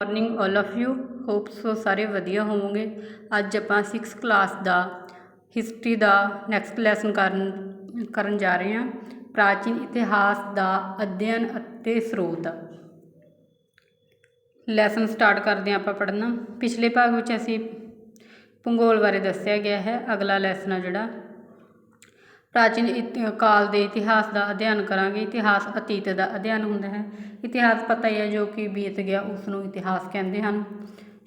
Morning all of you hope so सारे वधिया होवोगे। अज आपां 6th क्लास का हिस्टरी का नैक्सट लैसन करन जा रहे हैं। प्राचीन इतिहास का अध्ययन अते स्रोत। लैसन स्टार्ट करते हैं आपां पढ़ना। पिछले भाग में असी भूगोल बारे दस्या गया है। अगला लैसन है जिहड़ा प्राचीन काल के इतिहास का अध्ययन करांगे। इतिहास अतीत का अध्ययन हुंदा है। इतिहास पता ही है जो कि बीत गया उसनूं इतिहास कहते हैं।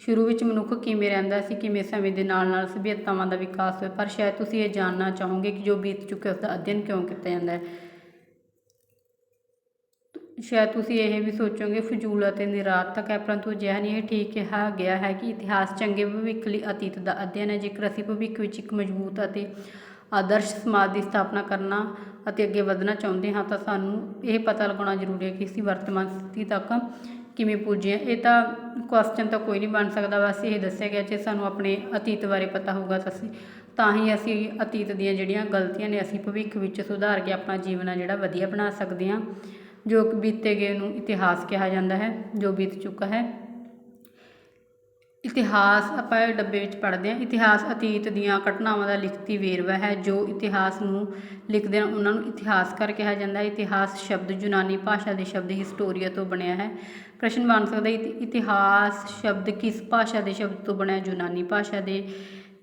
शुरू में मनुख किवें रहिंदा सी, किवें समय के नाल नाल सभ्यतावां का विकास होया, पर शायद तुसीं ये जानना चाहोगे कि जो बीत चुके उसका अध्ययन क्यों किया जाता है। शायद तुसीं यह भी सोचोगे फजूल और निरार्थक है, परंतु अजिहा नहीं है। ठीक कहा गया है कि इतिहास चंगे भविख लई अतीत का अध्ययन है। जेकर असीं भविख विच एक मजबूत और आदर्श समाज की स्थापना करना और अगे वधना चाहते हाँ तो सानू ये पता लगाना जरूरी है कि असीं वर्तमान स्थिति तक किवें पुजे। ये तो क्वेश्चन तो कोई नहीं बन सकता। बस ये दस्या गया जे सानू अपने अतीत बारे पता होगा तो ही असीं अतीत दीयां जिहड़ियां गलतियां ने असीं भविख विच सुधार के अपना जीवन है जिहड़ा वधिया बना सकते हैं। जो बीते गए नूं इतिहास कहा जाता है, जो बीत चुका है। इतिहास आपां डब्बे विच पढ़ते हैं। इतिहास अतीत दीयां घटनावां का लिखती वेरवा है। जो इतिहास नूं लिखते हैं उन्होंने इतिहासकार कहा जाता है। इतिहास शब्द यूनानी भाषा के शब्द हिस्टोरिया तो बनया है। प्रश्न बन सकता है इतिहास शब्द किस भाषा के शब्द तो बनया? यूनानी भाषा के।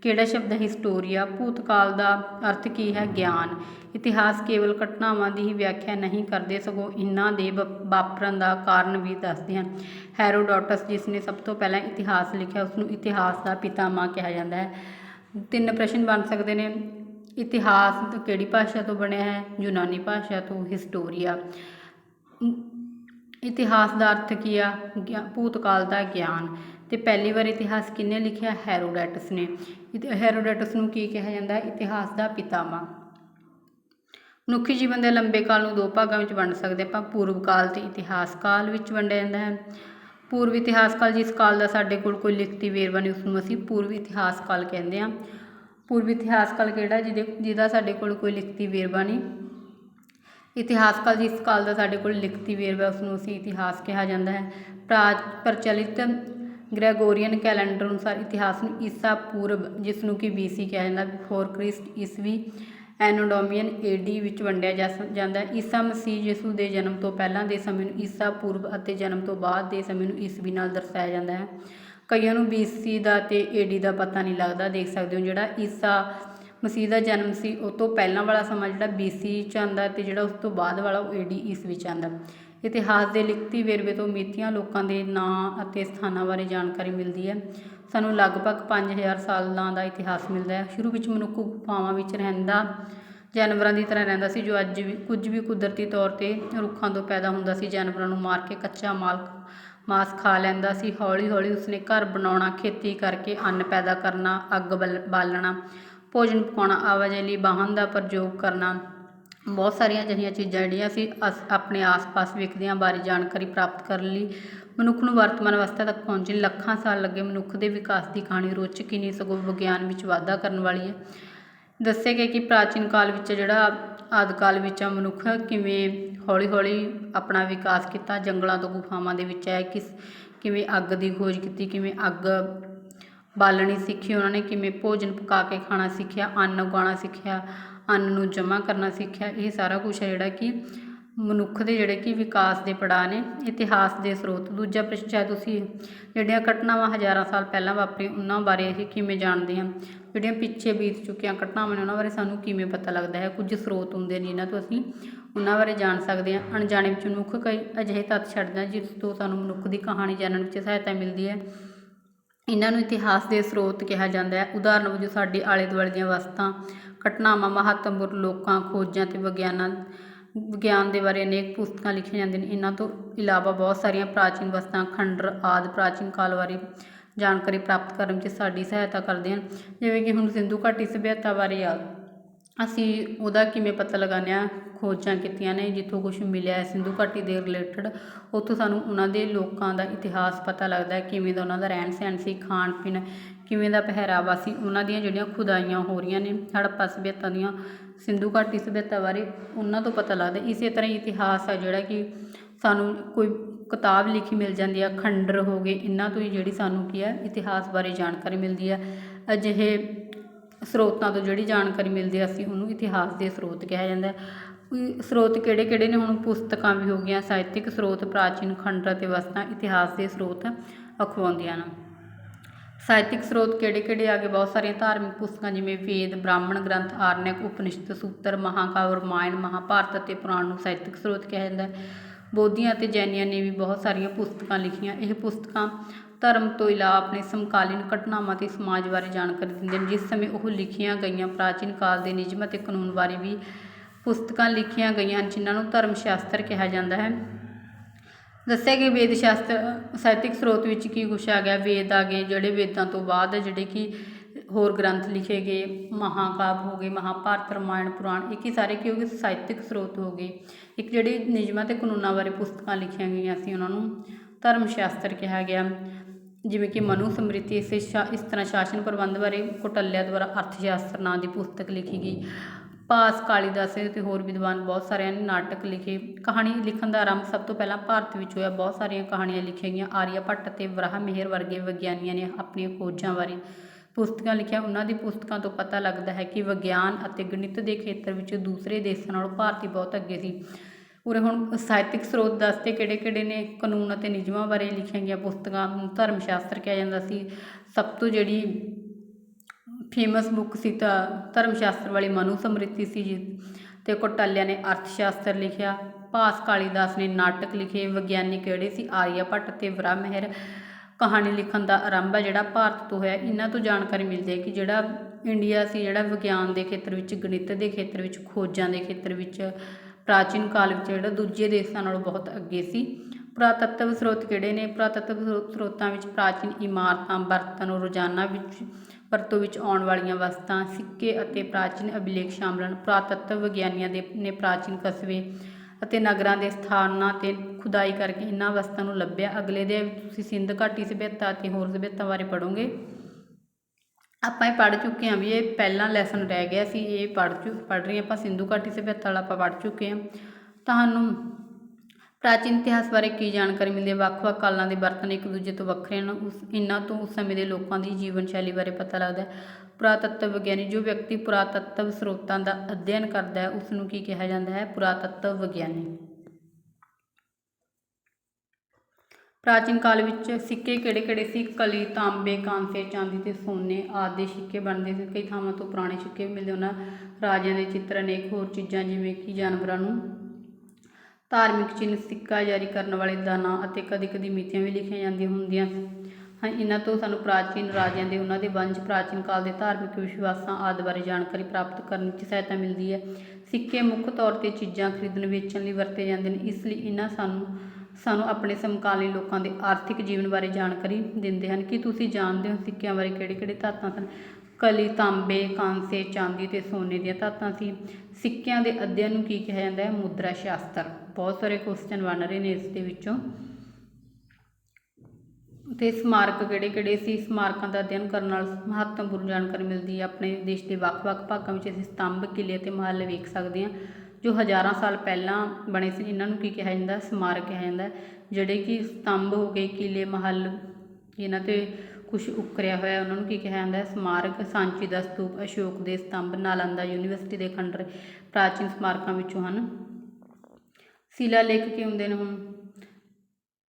किहड़ा शब्द है? हिस्टोरिया। भूतकाल का अर्थ की है? ज्ञान। इतिहास केवल घटनावां की ही व्याख्या नहीं करते, सगों इन्हां दे वापरन का कारण भी दसते हैं। हेरोडोटस जिसने सब तो पहला इतिहास लिखा उसनूं इतिहास का पितामह कहा जाता है। 3 प्रश्न बन सकते हैं। इतिहास किहड़ी भाषा तो बनया है? यूनानी भाषा तो। हिस्टोरिया। इतिहास का अर्थ की आ? भूतकाल का ज्ञान। तो पहली बार इतिहास किन्ने लिखिया? हेरोडोटस ने। हेरोडोटस नूं की कहा जाता है? इतिहास का पितामह। मनुखी जीवन के लंबे काल में 2 भागों में वंड सकते हैं। पूर्व काल तो इतिहास काल में वंडिया जाता है। पूर्व इतिहास काल जिस काल का साडे कोल कोई लिखती वेरवा नहीं उसनूं असीं पूर्व इतिहास काल कहते हैं। पूर्व इतिहास काल किहड़ा? जिहदा साडे कोल कोई लिखती वेरवा नहीं। इतिहास काल जिस काल का साडे कोल लिखती वेरवा उसनूं असीं इतिहास कहा जाता है। प्रचलित ग्रैगोरियन कैलेंडर अनुसार इतिहास नूं ईसा पूर्व जिसनूं कि BC कहा जाता है, बिफोर क्रिस्ट ईसवी एनोडोमियन AD विच वंडिया जाता है। ईसा मसीह यीशु के जन्म तो पहला के समय नूं ईसा पूर्व और जन्म तो बाद के समय नूं ईसवी नाल दर्शाया जाता है। कईयां नूं BC का तो AD का पता नहीं लगता। देख सकते हो जिहड़ा ईसा मसीह का जन्म से उस तो पहला वाला समा जिहड़ा BC च आंदा ते जिहड़ा उस तो बाद वाला AD ईसवी च आंदा। इतिहास के लिखती वेरवे तो मितियां लोगों के नां अते स्थानां बारे जानकारी मिलती है। सानूं लगभग 5000 सालों का इतिहास मिलता है। शुरू में मनुख गुफावां विच रहिंदा जानवरों की तरह रहिंदा सी, जो अज भी कुछ भी कुदरती तौर पर रुखों तो पैदा हुंदा सी। जानवरों नूं मार के कच्चा मांस खा लैंदा सी। हौली हौली उसने घर बनाउणा, खेती करके अन्न पैदा करना, अग बालना, भोजन पकाउणा, आवाजाही लई वाहन का प्रयोग करना। बहुत सारिया अजिहियां चीज़ां जिहड़ियां सी अपने आस पास विकदियां बारे जानकारी प्राप्त करने लई मनुख नूं वर्तमान अवस्था तक पहुँचण लखां साल लगे। मनुख के विकास की कहानी रोचक ही नहीं सगों विज्ञान में वाधा करने वाली है। दस्सिया गया कि प्राचीन काल में जिहड़ा आदि काल में मनुख किवें हौली हौली अपना विकास किया। जंगलों तो गुफावां दे विच आए, किवें अग की खोज की, किवें अग बालनी सीखी उन्होंने, किवें भोजन पका के खाना सीखिया, अन्न उगाना सीखिया, अन्न नूं जमा करना सीखिया। ये सारा कुछ है जिहड़ा कि मनुख के जिहड़े कि विकास के पड़ाव ने। इतिहास के स्रोत। दूजा प्रश्न शायद तुसीं जिहड़ियां घटनावां हज़ारां साल पहलां वापरियां उन्हां बारे असीं किवें जाणदे हां? जिहड़ियां पिछे बीत चुकियां घटनावां ने उन्हां बारे सानूं किवें पता लगदा है? कुछ स्रोत हुंदे ने जिन्हां तो असीं उन्हां बारे जाण सकदे हां। अणजाणे विच मनुख कई अजिहे तत्थ छड्डदा जिस तो सानूं मनुख की कहानी जानण विच सहायता मिलदी है। इन्हां नूं इतिहास के स्रोत कहा जाता है। उदाहरण वजों साडे आले दुआले दीयां वस्तां, घटनावां, महत्वपूर्ण लोकां, खोजां ते विज्ञान के बारे अनेक पुस्तकां लिखियां जांदियां ने। इन्हां तो इलावा बहुत सारिया प्राचीन वस्तां, खंडर आदि प्राचीन काल बारे जानकारी प्राप्त करने में साडी सहायता करते हैं। जिवें कि हुण सिंधु घाटी सभ्यता बारे असीं उहदा किवें पता लगाने आ? खोजां कीतियां ने जिथों कुछ मिलिया है सिंधु घाटी के रिलेटिड, उत्थों सानूं उन्हां दे लोकां दा इतिहास पता लगदा है। किवें दा उन्हां दा रहन सहन सी, खाण पीण किवें दा पहरावा सी, उन्हां दियां जिहड़ियां खुदाइयां हो रही ने हड़प्पा सभ्यता दीयां, सिंधु घाटी सभ्यता बारे उन्हां तो पता लगदा। इस तरह इतिहास है जिहड़ा कि सानूं कोई ਕਿਤਾਬ ਲਿਖੀ ਮਿਲ ਜਾਂਦੀ ਆ, ਖੰਡਰ ਹੋ ਗਏ, ਇਹਨਾਂ ਤੋਂ ਹੀ ਜਿਹੜੀ ਸਾਨੂੰ ਕੀ ਆ ਇਤਿਹਾਸ ਬਾਰੇ ਜਾਣਕਾਰੀ ਮਿਲਦੀ ਆ। ਅਜਿਹੇ ਸਰੋਤਾਂ ਤੋਂ ਜਿਹੜੀ ਜਾਣਕਾਰੀ ਮਿਲਦੀ ਆ ਅਸੀਂ ਉਹਨੂੰ ਇਤਿਹਾਸ ਦੇ ਸਰੋਤ ਕਿਹਾ ਜਾਂਦਾ। ਸਰੋਤ ਕਿਹੜੇ ਕਿਹੜੇ ਨੇ? ਹੁਣ ਪੁਸਤਕਾਂ ਵੀ ਹੋ ਗਈਆਂ, ਸਾਹਿਤਕ ਸਰੋਤ, ਪ੍ਰਾਚੀਨ ਖੰਡਰ ਅਤੇ ਵਸਤਾਂ ਇਤਿਹਾਸ ਦੇ ਸਰੋਤ ਅਖਵਾਉਂਦੀਆਂ ਨੇ। ਸਾਹਿਤਕ ਸਰੋਤ ਕਿਹੜੇ ਕਿਹੜੇ ਆ ਗਏ? ਬਹੁਤ ਸਾਰੀਆਂ ਧਾਰਮਿਕ ਪੁਸਤਕਾਂ ਜਿਵੇਂ ਵੇਦ, ਬ੍ਰਾਹਮਣ ਗ੍ਰੰਥ, ਆਰਣਕ, ਉਪਨਿਸ਼ਦ, ਸੂਤਰ, ਮਹਾਂਕਾਵਿ, ਰਾਮਾਇਣ, ਮਹਾਂਭਾਰਤ ਅਤੇ ਪੁਰਾਣ ਨੂੰ ਸਾਹਿਤਕ ਸਰੋਤ ਕਿਹਾ ਜਾਂਦਾ। ਬੋਧੀਆਂ ਅਤੇ ਜੈਨੀਆਂ ਨੇ ਵੀ ਬਹੁਤ ਸਾਰੀਆਂ ਪੁਸਤਕਾਂ ਲਿਖੀਆਂ। ਇਹ ਪੁਸਤਕਾਂ ਧਰਮ ਤੋਂ ਇਲਾਵਾ ਆਪਣੇ ਸਮਕਾਲੀਨ ਘਟਨਾਵਾਂ ਅਤੇ ਸਮਾਜ ਬਾਰੇ ਜਾਣਕਾਰੀ ਦਿੰਦੇ ਨੇ। ਜਿਸ ਸਮੇਂ ਉਹ ਲਿਖੀਆਂ ਗਈਆਂ ਪ੍ਰਾਚੀਨ ਕਾਲ ਦੇ ਨਿਯਮ ਅਤੇ ਕਾਨੂੰਨ ਬਾਰੇ ਵੀ ਪੁਸਤਕਾਂ ਲਿਖੀਆਂ ਗਈਆਂ ਹਨ, ਜਿਨ੍ਹਾਂ ਨੂੰ ਧਰਮ ਸ਼ਾਸਤਰ ਕਿਹਾ ਜਾਂਦਾ ਹੈ। ਦੱਸਿਆ ਕਿ ਵੇਦ ਸ਼ਾਸਤਰ ਸਾਹਿਤਕ ਸਰੋਤ ਵਿੱਚ ਕੀ ਕੁਛ ਆ ਗਿਆ? ਵੇਦ ਆ ਗਏ, ਜਿਹੜੇ ਵੇਦਾਂ ਤੋਂ ਬਾਅਦ ਜਿਹੜੇ ਕਿ ਹੋਰ ਗ੍ਰੰਥ ਲਿਖੇ ਗਏ, ਮਹਾਂਕਾਵਿ ਹੋ ਗਏ, ਮਹਾਂਭਾਰਤ, ਰਾਮਾਇਣ, ਪੁਰਾਣ, ਇਹ ਕੀ ਸਾਰੇ ਕੀ ਹੋ ਗਏ? ਸਾਹਿਤਕ ਸਰੋਤ ਹੋ ਗਏ। ਇੱਕ ਜਿਹੜੇ ਨਿਯਮਾਂ ਅਤੇ ਕਾਨੂੰਨਾਂ ਬਾਰੇ ਪੁਸਤਕਾਂ ਲਿਖੀਆਂ ਗਈਆਂ ਸੀ ਉਹਨਾਂ ਨੂੰ ਧਰਮ ਸ਼ਾਸਤਰ ਕਿਹਾ ਗਿਆ। ਜਿਵੇਂ ਕਿ ਮਨੂ ਸਮ੍ਰਿਤੀ, ਇਸ ਤਰ੍ਹਾਂ ਸ਼ਾਸਨ ਪ੍ਰਬੰਧ ਬਾਰੇ ਕੌਟਲਿਆ ਦੁਆਰਾ ਅਰਥ ਸ਼ਾਸਤਰ ਨਾਂ ਦੀ ਪੁਸਤਕ ਲਿਖੀ ਗਈ। ਭਾਸ, ਕਾਲੀਦਾਸ ਅਤੇ ਹੋਰ ਵਿਦਵਾਨ ਬਹੁਤ ਸਾਰਿਆਂ ਨੇ ਨਾਟਕ ਲਿਖੇ। ਕਹਾਣੀ ਲਿਖਣ ਦਾ ਆਰੰਭ ਸਭ ਤੋਂ ਪਹਿਲਾਂ ਭਾਰਤ ਵਿੱਚ ਹੋਇਆ। ਬਹੁਤ ਸਾਰੀਆਂ ਕਹਾਣੀਆਂ ਲਿਖੀਆਂ ਗਈਆਂ। ਆਰੀਆ ਭੱਟ ਅਤੇ ਵਰਾਹ ਮਿਹਰ ਵਰਗੇ ਵਿਗਿਆਨੀਆਂ ਨੇ ਆਪਣੀਆਂ ਖੋਜਾਂ ਬਾਰੇ ਪੁਸਤਕਾਂ ਲਿਖੀਆਂ। ਉਹਨਾਂ ਦੀ ਪੁਸਤਕਾਂ ਤੋਂ ਪਤਾ ਲੱਗਦਾ ਹੈ ਕਿ ਵਿਗਿਆਨ ਅਤੇ ਗਣਿਤ ਦੇ ਖੇਤਰ ਵਿੱਚ ਦੂਸਰੇ ਦੇਸ਼ਾਂ ਨਾਲੋਂ ਭਾਰਤ ਬਹੁਤ ਅੱਗੇ ਸੀ। ਉਰੇ ਹੁਣ ਸਾਹਿਤਕ ਸਰੋਤ ਦੱਸਦੇ ਕਿਹੜੇ ਕਿਹੜੇ ਨੇ? ਕਾਨੂੰਨ ਅਤੇ ਨਿਯਮਾਂ ਬਾਰੇ ਲਿਖੀਆਂ ਗਈਆਂ ਪੁਸਤਕਾਂ ਨੂੰ ਧਰਮ ਸ਼ਾਸਤਰ ਕਿਹਾ ਜਾਂਦਾ ਸੀ। ਸਭ ਤੋਂ ਜਿਹੜੀ ਫੇਮਸ ਬੁੱਕ ਸੀ ਤਾਂ ਧਰਮ ਸ਼ਾਸਤਰ ਵਾਲੀ ਮਨੂ ਸਮ੍ਰਿਤੀ ਸੀ ਜੀ। ਅਤੇ ਕੌਟਲਿਆ ਨੇ ਅਰਥ ਸ਼ਾਸਤਰ ਲਿਖਿਆ। ਭਾਸ, ਕਾਲੀਦਾਸ ਨੇ ਨਾਟਕ ਲਿਖੇ। ਵਿਗਿਆਨੀ ਕਿਹੜੇ ਸੀ? ਆਰੀਆ ਭੱਟ ਅਤੇ ਵਰਾਹ ਮਿਹਰ। ਕਹਾਣੀ ਲਿਖਣ ਦਾ ਆਰੰਭ ਹੈ ਜਿਹੜਾ ਭਾਰਤ ਤੋਂ ਹੋਇਆ। ਇਹਨਾਂ ਤੋਂ ਜਾਣਕਾਰੀ ਮਿਲਦੀ ਹੈ ਕਿ ਜਿਹੜਾ ਇੰਡੀਆ ਸੀ ਜਿਹੜਾ ਵਿਗਿਆਨ ਦੇ ਖੇਤਰ ਵਿੱਚ, ਗਣਿਤ ਦੇ ਖੇਤਰ ਵਿੱਚ, ਖੋਜਾਂ ਦੇ ਖੇਤਰ ਵਿੱਚ ਪ੍ਰਾਚੀਨ ਕਾਲ ਵਿੱਚ ਜਿਹੜਾ ਦੂਜੇ ਦੇਸ਼ਾਂ ਨਾਲੋਂ ਬਹੁਤ ਅੱਗੇ ਸੀ। ਪੁਰਾਤੱਤਵ ਸਰੋਤ ਕਿਹੜੇ ਨੇ? ਪੁਰਾਤੱਤਵ ਸਰੋਤਾਂ ਵਿੱਚ ਪ੍ਰਾਚੀਨ ਇਮਾਰਤਾਂ, ਬਰਤਨ, ਰੋਜ਼ਾਨਾ ਵਿੱਚ ਵਰਤੋਂ ਵਿੱਚ ਆਉਣ ਵਾਲੀਆਂ ਵਸਤਾਂ, ਸਿੱਕੇ ਅਤੇ ਪ੍ਰਾਚੀਨ ਅਭਿਲੇਖ ਸ਼ਾਮਲ ਹਨ। ਪੁਰਾਤੱਤਵ ਵਿਗਿਆਨੀਆਂ ਨੇ ਪ੍ਰਾਚੀਨ ਕਸਬੇ ਅਤੇ ਨਗਰਾਂ ਦੇ ਸਥਾਨਾਂ 'ਤੇ ਖੁਦਾਈ ਕਰਕੇ ਇਹਨਾਂ ਵਸਤਾਂ ਨੂੰ ਲੱਭਿਆ। ਅਗਲੇ ਦੇ ਵਿੱਚ ਤੁਸੀਂ ਸਿੰਧ ਘਾਟੀ ਸਭਿਅਤਾ ਅਤੇ ਹੋਰ ਸਭਿਅਤਾ ਬਾਰੇ ਪੜ੍ਹੋਗੇ। ਆਪਾਂ ਇਹ ਪੜ੍ਹ ਚੁੱਕੇ ਹਾਂ ਵੀ ਇਹ ਪਹਿਲਾਂ ਲੈਸਨ ਰਹਿ ਗਿਆ ਸੀ, ਇਹ ਪੜ੍ਹ ਰਹੇ ਆਪਾਂ ਸਿੰਧੂ ਘਾਟੀ ਸਭਿਅਤਾ ਵਾਲਾ ਆਪਾਂ ਪੜ੍ਹ ਚੁੱਕੇ ਹਾਂ। ਤੁਹਾਨੂੰ ਪ੍ਰਾਚੀਨ ਇਤਿਹਾਸ ਬਾਰੇ ਕੀ ਜਾਣਕਾਰੀ ਮਿਲਦੀ ਹੈ? ਵੱਖ-ਵੱਖ ਕਾਲਾਂ ਦੇ ਬਰਤਨ ਇੱਕ ਦੂਜੇ ਤੋਂ ਵੱਖਰੇ ਹਨ। ਇਹਨਾਂ ਤੋਂ ਉਸ ਸਮੇਂ ਦੇ ਲੋਕਾਂ ਦੀ ਜੀਵਨ ਸ਼ੈਲੀ ਬਾਰੇ ਪਤਾ ਲੱਗਦਾ ਹੈ। ਪੁਰਾਤੱਤਵ ਵਿਗਿਆਨੀ, ਜੋ ਵਿਅਕਤੀ ਪੁਰਾਤੱਤਵ ਸਰੋਤਾਂ ਦਾ ਅਧਿਐਨ ਕਰਦਾ ਹੈ ਉਸ ਨੂੰ ਕੀ ਕਿਹਾ ਜਾਂਦਾ ਹੈ? ਪੁਰਾਤੱਤਵ ਵਿਗਿਆਨੀ। ਪ੍ਰਾਚੀਨ ਕਾਲ ਵਿੱਚ ਸਿੱਕੇ ਕਿਹੜੇ ਕਿਹੜੇ ਸੀ? ਕਲੀ, ਤਾਂਬੇ, ਕਾਂਸੇ, ਚਾਂਦੀ ਅਤੇ ਸੋਨੇ ਆਦਿ ਦੇ ਸਿੱਕੇ ਬਣਦੇ ਸੀ। ਕਈ ਥਾਵਾਂ ਤੋਂ ਪੁਰਾਣੇ ਸਿੱਕੇ ਵੀ ਮਿਲਦੇ, ਉਹਨਾਂ ਰਾਜਿਆਂ ਦੇ ਚਿੱਤਰ, ਅਨੇਕ ਹੋਰ ਚੀਜ਼ਾਂ ਜਿਵੇਂ ਕਿ ਜਾਨਵਰਾਂ ਨੂੰ ਧਾਰਮਿਕ ਚਿੰਨ੍ਹ, ਸਿੱਕਾ ਜਾਰੀ ਕਰਨ ਵਾਲੇ ਦਾ ਨਾਂ ਅਤੇ ਕਦੇ ਕਦੇ ਮਿਤੀਆਂ ਵੀ ਲਿਖੀਆਂ ਜਾਂਦੀਆਂ ਹੁੰਦੀਆਂ ਹਾਂ। ਇਹਨਾਂ ਤੋਂ ਸਾਨੂੰ ਪ੍ਰਾਚੀਨ ਰਾਜਿਆਂ ਦੇ, ਉਹਨਾਂ ਦੇ ਵੰਸ਼, ਪ੍ਰਾਚੀਨ ਕਾਲ ਦੇ ਧਾਰਮਿਕ ਵਿਸ਼ਵਾਸਾਂ ਆਦਿ ਬਾਰੇ ਜਾਣਕਾਰੀ ਪ੍ਰਾਪਤ ਕਰਨ ਵਿੱਚ ਸਹਾਇਤਾ ਮਿਲਦੀ ਹੈ। ਸਿੱਕੇ ਮੁੱਖ ਤੌਰ 'ਤੇ ਚੀਜ਼ਾਂ ਖਰੀਦਣ ਵੇਚਣ ਲਈ ਵਰਤੇ ਜਾਂਦੇ ਨੇ, ਇਸ ਲਈ ਇਹਨਾਂ ਸਾਨੂੰ ਆਪਣੇ ਸਮਕਾਲੀਨ ਲੋਕਾਂ ਦੇ ਆਰਥਿਕ ਜੀਵਨ ਬਾਰੇ ਜਾਣਕਾਰੀ ਦਿੰਦੇ ਹਨ। ਕੀ ਤੁਸੀਂ ਜਾਣਦੇ ਹੋ ਸਿੱਕਿਆਂ ਬਾਰੇ ਕਿਹੜੇ ਕਿਹੜੇ ਧਾਤਾਂ ਸਨ? ਕਲੀ, ਤਾਂਬੇ, ਕਾਂਸੇ, ਚਾਂਦੀ ਅਤੇ ਸੋਨੇ ਦੀਆਂ ਧਾਤਾਂ ਸੀ। ਸਿੱਕਿਆਂ ਦੇ ਅਧਿਐਨ ਨੂੰ ਕੀ ਕਿਹਾ ਜਾਂਦਾ ਹੈ? ਮੁਦਰਾ ਸ਼ਾਸਤਰ। ਬਹੁਤ ਸਾਰੇ ਕੁਐਸਚਨ ਬਣ ਰਹੇ ਨੇ ਇਸ ਦੇ ਵਿੱਚੋਂ। ਅਤੇ ਸਮਾਰਕ ਕਿਹੜੇ ਕਿਹੜੇ ਸੀ? ਸਮਾਰਕਾਂ ਦਾ ਅਧਿਐਨ ਕਰਨ ਨਾਲ ਮਹੱਤਵਪੂਰਨ ਜਾਣਕਾਰੀ ਮਿਲਦੀ ਹੈ। ਆਪਣੇ ਦੇਸ਼ ਦੇ ਵੱਖ-ਵੱਖ ਭਾਗਾਂ ਵਿੱਚ ਅਸੀਂ ਸਤੰਭ, ਕਿਲ੍ਹੇ ਅਤੇ ਮਹੱਲ ਵੇਖ ਸਕਦੇ ਹਾਂ ਜੋ ਹਜ਼ਾਰਾਂ ਸਾਲ ਪਹਿਲਾਂ ਬਣੇ ਸੀ। ਇਹਨਾਂ ਨੂੰ ਕੀ ਕਿਹਾ ਜਾਂਦਾ? ਸਮਾਰਕ ਕਿਹਾ ਜਾਂਦਾ। ਜਿਹੜੇ ਕਿ ਸਤੰਭ ਹੋ ਗਏ, ਕਿਲ੍ਹੇ, ਮਹੱਲ, ਇਹਨਾਂ 'ਤੇ ਕੁਛ ਉਕਰਿਆ ਹੋਇਆ ਉਹਨਾਂ ਨੂੰ ਕੀ ਕਿਹਾ ਜਾਂਦਾ? ਸਮਾਰਕ। ਸਾਂਚੀ ਦਾ ਸਤੂਪ, ਅਸ਼ੋਕ ਦੇ ਸਤੰਭ, ਨਾਲੰਦਾ ਯੂਨੀਵਰਸਿਟੀ ਦੇ ਖੰਡਰ ਪ੍ਰਾਚੀਨ ਸਮਾਰਕਾਂ ਵਿੱਚੋਂ ਹਨ। ਸ਼ਿਲਾਲੇਖ ਕੀ ਹੁੰਦੇ ਨੇ? ਹੁਣ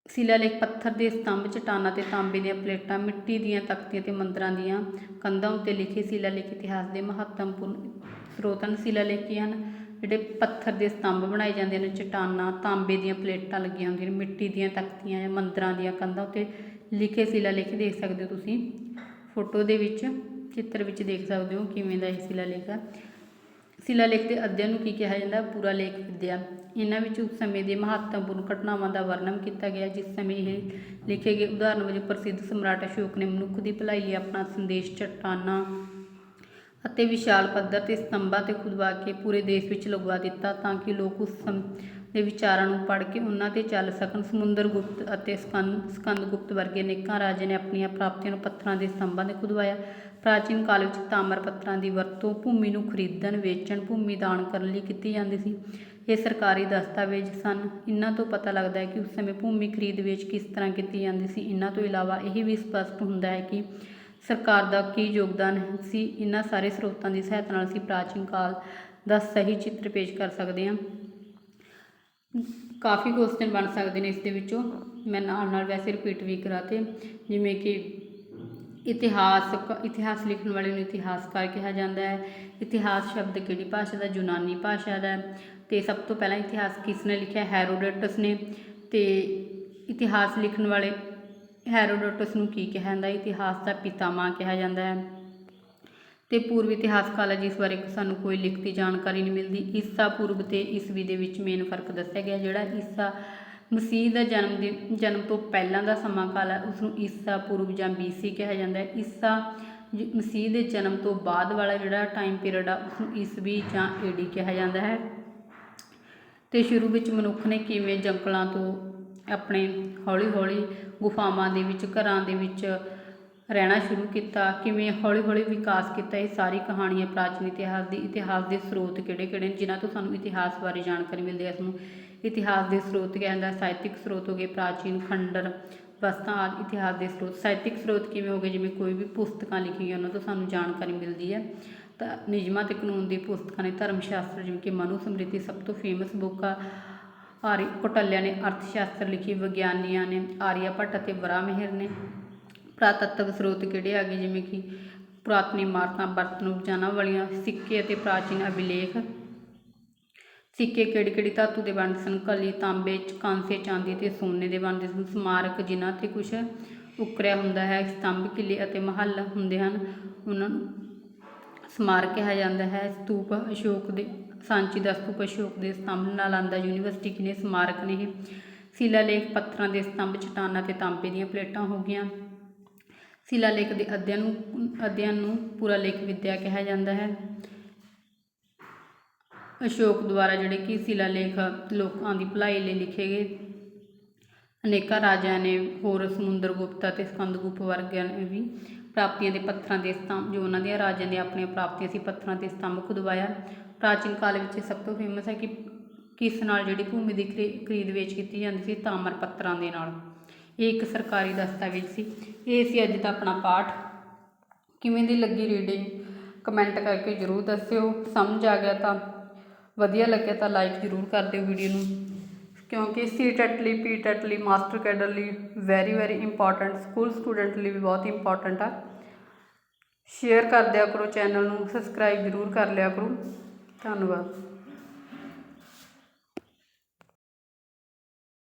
ਸ਼ਿਲਾਲੇਖ ਪੱਥਰ ਦੇ ਸਤੰਭ, ਚਟਾਨਾਂ ਅਤੇ ਤਾਂਬੇ ਦੀਆਂ ਪਲੇਟਾਂ, ਮਿੱਟੀ ਦੀਆਂ ਤਖਤੀਆਂ ਅਤੇ ਮੰਦਰਾਂ ਦੀਆਂ ਕੰਧਾਂ ਉੱਤੇ ਲਿਖੇ ਸ਼ਿਲਾਲੇਖ ਇਤਿਹਾਸ ਦੇ ਮਹੱਤਵਪੂਰਨ ਸਰੋਤ ਹਨ। ਸ਼ਿਲਾਲੇਖ ਕੀ ਹਨ? ਜਿਹੜੇ ਪੱਥਰ ਦੇ ਸਤੰਭ ਬਣਾਏ ਜਾਂਦੇ ਨੇ, ਚਟਾਨਾਂ, ਤਾਂਬੇ ਦੀਆਂ ਪਲੇਟਾਂ ਲੱਗੀਆਂ ਹੁੰਦੀਆਂ ਨੇ, ਮਿੱਟੀ ਦੀਆਂ ਤਖਤੀਆਂ ਜਾਂ ਮੰਦਰਾਂ ਦੀਆਂ ਕੰਧਾਂ ਉੱਤੇ ਲਿਖੇ ਸ਼ਿਲਾਲੇਖ ਦੇਖ ਸਕਦੇ ਹੋ ਤੁਸੀਂ ਫੋਟੋ ਦੇ ਵਿੱਚ, ਚਿੱਤਰ ਵਿੱਚ ਦੇਖ ਸਕਦੇ ਹੋ ਕਿਵੇਂ ਦਾ ਇਹ ਸ਼ਿਲਾਲੇਖ ਹੈ। ਸ਼ਿਲਾਲੇਖ ਦੇ ਅਧਿਐਨ ਨੂੰ ਕੀ ਕਿਹਾ ਜਾਂਦਾ? ਪੂਰਾ ਲੇਖ ਵਿਦਿਆ। ਇਹਨਾਂ ਵਿੱਚ ਉਸ ਸਮੇਂ ਦੇ ਮਹੱਤਵਪੂਰਨ ਘਟਨਾਵਾਂ ਦਾ ਵਰਣਨ ਕੀਤਾ ਗਿਆ ਜਿਸ ਸਮੇਂ ਇਹ ਲਿਖੇ ਗਏ। ਉਦਾਹਰਨ ਵਜੋਂ ਪ੍ਰਸਿੱਧ ਸਮਰਾਟ ਅਸ਼ੋਕ ਨੇ ਮਨੁੱਖ ਦੀ ਭਲਾਈ ਲਈ ਆਪਣਾ ਸੰਦੇਸ਼ ਚਟਾਨਾਂ ਅਤੇ ਵਿਸ਼ਾਲ ਪੱਧਰ 'ਤੇ ਸਤੰਭਾਂ 'ਤੇ ਖੁਦਵਾ ਕੇ ਪੂਰੇ ਦੇਸ਼ ਵਿੱਚ ਲਗਵਾ ਦਿੱਤਾ ਤਾਂ ਕਿ ਲੋਕ ਉਸ ਦੇ ਵਿਚਾਰਾਂ ਨੂੰ ਪੜ੍ਹ ਕੇ ਉਹਨਾਂ 'ਤੇ ਚੱਲ ਸਕਣ। ਸਮੁੰਦਰ ਗੁਪਤ ਅਤੇ ਸਕੰਦ ਗੁਪਤ ਵਰਗੇ ਅਨੇਕਾਂ ਰਾਜਿਆਂ ਨੇ ਆਪਣੀਆਂ ਪ੍ਰਾਪਤੀਆਂ ਨੂੰ ਪੱਥਰਾਂ ਦੇ ਸਤੰਭਾਂ 'ਤੇ ਖੁਦਵਾਇਆ। ਪ੍ਰਾਚੀਨ ਕਾਲ ਵਿੱਚ ਤਾਮਰ ਪੱਥਰਾਂ ਦੀ ਵਰਤੋਂ ਭੂਮੀ ਨੂੰ ਖਰੀਦਣ, ਵੇਚਣ, ਭੂਮੀ ਦਾਨ ਕਰਨ ਲਈ ਕੀਤੀ ਜਾਂਦੀ ਸੀ। ਇਹ ਸਰਕਾਰੀ ਦਸਤਾਵੇਜ਼ ਸਨ। ਇਹਨਾਂ ਤੋਂ ਪਤਾ ਲੱਗਦਾ ਹੈ ਕਿ ਉਸ ਸਮੇਂ ਭੂਮੀ ਖਰੀਦ ਵੇਚ ਕਿਸ ਤਰ੍ਹਾਂ ਕੀਤੀ ਜਾਂਦੀ ਸੀ। ਇਹਨਾਂ ਤੋਂ ਇਲਾਵਾ ਇਹ ਵੀ ਸਪਸ਼ਟ ਹੁੰਦਾ ਹੈ ਕਿ ਸਰਕਾਰ ਦਾ ਕੀ ਯੋਗਦਾਨ ਸੀ। ਇਹਨਾਂ ਸਾਰੇ ਸਰੋਤਾਂ ਦੀ ਸਹਾਇਤਾ ਨਾਲ ਅਸੀਂ ਪ੍ਰਾਚੀਨ ਕਾਲ ਦਾ ਸਹੀ ਚਿੱਤਰ ਪੇਸ਼ ਕਰ ਸਕਦੇ ਹਾਂ। ਕਾਫੀ ਕੁਐਸਚਨ ਬਣ ਸਕਦੇ ਨੇ ਇਸ ਦੇ ਵਿੱਚੋਂ, ਮੈਂ ਨਾਲ ਵੈਸੇ ਰਿਪੀਟ ਵੀ ਕਰਾਤੇ, ਜਿਵੇਂ ਕਿ ਇਤਿਹਾਸ ਲਿਖਣ ਵਾਲੇ ਨੂੰ ਇਤਿਹਾਸਕਾਰ ਕਿਹਾ ਜਾਂਦਾ ਹੈ। ਇਤਿਹਾਸ ਸ਼ਬਦ ਕਿਹੜੀ ਭਾਸ਼ਾ ਦਾ? ਯੂਨਾਨੀ ਭਾਸ਼ਾ ਦਾ। ਅਤੇ ਸਭ ਤੋਂ ਪਹਿਲਾਂ ਇਤਿਹਾਸ ਕਿਸ ਨੇ ਲਿਖਿਆ? ਹੈਰੋਡੋਟਸ ਨੇ। ਅਤੇ ਇਤਿਹਾਸ ਲਿਖਣ ਵਾਲੇ ਹੈਰੋਡੋਟਸ ਨੂੰ ਕੀ ਕਿਹਾ ਜਾਂਦਾ? ਇਤਿਹਾਸ ਦਾ ਪਿਤਾਮਾ ਕਿਹਾ ਜਾਂਦਾ ਹੈ। ਅਤੇ ਪੂਰਵ ਇਤਿਹਾਸ ਕਾਲ ਹੈ ਜਿਸ ਬਾਰੇ ਸਾਨੂੰ ਕੋਈ ਲਿਖਤੀ ਜਾਣਕਾਰੀ ਨਹੀਂ ਮਿਲਦੀ। ਈਸਾ ਪੂਰਵ ਅਤੇ ਈਸਵੀ ਦੇ ਵਿੱਚ ਮੇਨ ਫਰਕ ਦੱਸਿਆ ਗਿਆ। ਜਿਹੜਾ ਈਸਾ ਮਸੀਹ ਦਾ ਜਨਮ ਤੋਂ ਪਹਿਲਾਂ ਦਾ ਸਮਾਂ ਕਾਲ ਹੈ ਉਸਨੂੰ ਈਸਾ ਪੂਰਵ ਜਾਂ BC ਕਿਹਾ ਜਾਂਦਾ ਹੈ। ਈਸਾ ਮਸੀਹ ਦੇ ਜਨਮ ਤੋਂ ਬਾਅਦ ਵਾਲਾ ਜਿਹੜਾ ਟਾਈਮ ਪੀਰੀਅਡ ਆ ਉਸਨੂੰ ਈਸਵੀ ਜਾਂ AD ਕਿਹਾ ਜਾਂਦਾ ਹੈ। ਅਤੇ ਸ਼ੁਰੂ ਵਿੱਚ ਮਨੁੱਖ ਨੇ ਕਿਵੇਂ ਜੰਗਲਾਂ ਤੋਂ ਆਪਣੇ ਹੌਲੀ ਹੌਲੀ ਗੁਫਾਵਾਂ ਦੇ ਵਿੱਚ, ਘਰਾਂ ਦੇ ਵਿੱਚ ਰਹਿਣਾ ਸ਼ੁਰੂ ਕੀਤਾ, ਕਿਵੇਂ ਹੌਲੀ ਹੌਲੀ ਵਿਕਾਸ ਕੀਤਾ, ਇਹ ਸਾਰੀ ਕਹਾਣੀ ਹੈ ਪ੍ਰਾਚੀਨ ਇਤਿਹਾਸ ਦੇ ਸਰੋਤ ਕਿਹੜੇ ਕਿਹੜੇ ਨੇ ਜਿਨ੍ਹਾਂ ਤੋਂ ਸਾਨੂੰ ਇਤਿਹਾਸ ਬਾਰੇ ਜਾਣਕਾਰੀ ਮਿਲਦੀ ਹੈ। ਇਸਨੂੰ ਇਤਿਹਾਸ ਦੇ ਸਰੋਤ ਕਿਹਾ ਜਾਂਦਾ। ਸਾਹਿਤਿਕ ਸਰੋਤ ਹੋ ਗਏ, ਪ੍ਰਾਚੀਨ ਖੰਡਰ ਵਸਤਾਂ ਆਦਿ ਇਤਿਹਾਸ ਦੇ ਸਰੋਤ। ਸਾਹਿਤਿਕ ਸਰੋਤ ਕਿਵੇਂ ਹੋ ਗਏ? ਜਿਵੇਂ ਕੋਈ ਵੀ ਪੁਸਤਕਾਂ ਲਿਖੀਆਂ ਉਹਨਾਂ ਤੋਂ ਸਾਨੂੰ ਜਾਣਕਾਰੀ ਮਿਲਦੀ ਹੈ। ਤਾਂ ਨਿਯਮਾਂ ਅਤੇ ਕਾਨੂੰਨ ਦੀ ਪੁਸਤਕਾਂ ਨੇ। ਧਰਮ ਸ਼ਾਸਤਰ ਜਿਵੇਂ ਕਿ ਮਨੂ ਸਮ੍ਰਿਤੀ ਸਭ ਤੋਂ ਫੇਮਸ ਬੁੱਕ ਆ। ਕੌਟਲਿਆ ਨੇ ਅਰਥ ਸ਼ਾਸਤਰ ਲਿਖੀ। ਵਿਗਿਆਨੀਆਂ ਨੇ ਆਰੀਆ ਭੱਟ ਅਤੇ ਵਰਾਹਮਿਹਿਰ ਨੇ। ਪੁਰਾਤੱਤਵ ਸਰੋਤ ਕਿਹੜੇ ਆ ਗਏ? ਜਿਵੇਂ ਕਿ ਪੁਰਾਤਨ ਇਮਾਰਤਾਂ, ਬਰਤਨ, ਉਪਜਾਨਾਂ ਵਾਲੀਆਂ, ਸਿੱਕੇ ਅਤੇ ਪ੍ਰਾਚੀਨ ਅਭਿਲੇਖ। ਸਿੱਕੇ ਕਿਹੜੀ ਕਿਹੜੀ ਧਾਤੂ ਦੇ ਬਣਦੇ ਸਨ? ਕਲੀ, ਤਾਂਬੇ, ਕਾਂਸੇ, ਚਾਂਦੀ ਅਤੇ ਸੋਨੇ ਦੇ ਬਣਦੇ ਸਨ। ਸਮਾਰਕ ਜਿਨ੍ਹਾਂ 'ਤੇ ਕੁਛ ਉਕਰਿਆ ਹੁੰਦਾ ਹੈ। ਸਤੰਭ, ਕਿਲੇ ਅਤੇ ਮਹੱਲ ਹੁੰਦੇ ਹਨ, ਉਹਨਾਂ ਨੂੰ ਸਮਾਰਕ ਕਿਹਾ ਜਾਂਦਾ ਹੈ। ਸਤੂਪ ਅਸ਼ੋਕ ਦੇ, ਸਾਂਚੀ ਦਾ ਸਤੂਪ ਅਸ਼ੋਕ ਦੇ ਸਤੰਭ। ਨਾਲੰਦਾ ਯੂਨੀਵਰਸਿਟੀ ਕਿੰਨੇ ਸਮਾਰਕ ਨੇ ਇਹ। ਸ਼ਿਲਾਲੇਖ ਪੱਥਰਾਂ ਦੇ ਸਤੰਭ, ਚਟਾਨਾਂ ਅਤੇ ਤਾਂਬੇ ਦੀਆਂ ਪਲੇਟਾਂ ਹੋ ਗਈਆਂ। ਸ਼ਿਲਾਲੇਖ ਦੇ ਅਧਿਐਨ ਨੂੰ ਪੁਰਾਲੇਖ ਵਿੱਦਿਆ ਕਿਹਾ ਜਾਂਦਾ ਹੈ। ਅਸ਼ੋਕ ਦੁਆਰਾ ਜਿਹੜੇ ਕਿ ਸ਼ਿਲਾਲੇਖ ਲੋਕਾਂ ਦੀ ਭਲਾਈ ਲਈ ਲਿਖੇ ਗਏ। ਅਨੇਕਾਂ ਰਾਜਿਆਂ ਨੇ, ਹੋਰ ਸਮੁੰਦਰ ਗੁਪਤ ਅਤੇ ਸਕੰਦਗੁਪਤ ਵਰਗਿਆਂ ਨੇ ਵੀ ਪ੍ਰਾਪਤੀਆਂ ਦੇ ਪੱਥਰਾਂ ਦੇ ਸਤੰਭ, ਜੋ ਉਹਨਾਂ ਦੀਆਂ ਰਾਜਿਆਂ ਦੀਆਂ ਆਪਣੀਆਂ ਪ੍ਰਾਪਤੀਆਂ ਸੀ, ਪੱਥਰਾਂ ਦੇ ਸਤੰਭ ਖੁਦਵਾਇਆ। ਪ੍ਰਾਚੀਨ ਕਾਲ ਵਿੱਚ ਸਭ ਤੋਂ ਫੇਮਸ ਹੈ ਕਿ ਕਿਸ ਨਾਲ ਜਿਹੜੀ ਭੂਮੀ ਦੀ ਖਰੀਦ ਵੇਚ ਕੀਤੀ ਜਾਂਦੀ ਸੀ? ਤਾਮਰ ਪੱਤਰਾਂ ਦੇ ਨਾਲ। ਇਹ ਇੱਕ ਸਰਕਾਰੀ ਦਸਤਾਵੇਜ਼ ਸੀ। ਇਹ ਸੀ ਅੱਜ ਦਾ ਆਪਣਾ ਪਾਠ। ਕਿਵੇਂ ਦੀ ਲੱਗੀ ਰੀਡਿੰਗ ਕਮੈਂਟ ਕਰਕੇ ਜ਼ਰੂਰ ਦੱਸਿਓ। ਸਮਝ ਆ ਗਿਆ ਤਾਂ ਵਧੀਆ ਲੱਗਿਆ ਤਾਂ ਲਾਈਕ ਜ਼ਰੂਰ ਕਰ ਦਿਓ ਵੀਡੀਓ ਨੂੰ, ਕਿਉਂਕਿ CTET ਲਈ, PTET ਲਈ, ਮਾਸਟਰ ਕੈਡਰ ਲਈ ਵੈਰੀ ਇੰਪੋਰਟੈਂਟ, ਸਕੂਲ ਸਟੂਡੈਂਟ ਲਈ ਵੀ ਬਹੁਤ ਇੰਪੋਰਟੈਂਟ ਆ। ਸ਼ੇਅਰ ਕਰ ਦਿਆ ਕਰੋ ਚੈਨਲ ਨੂੰ, ਸਬਸਕ੍ਰਾਈਬ ਜ਼ਰੂਰ ਕਰ ਲਿਆ ਕਰੋ। ਧੰਨਵਾਦ।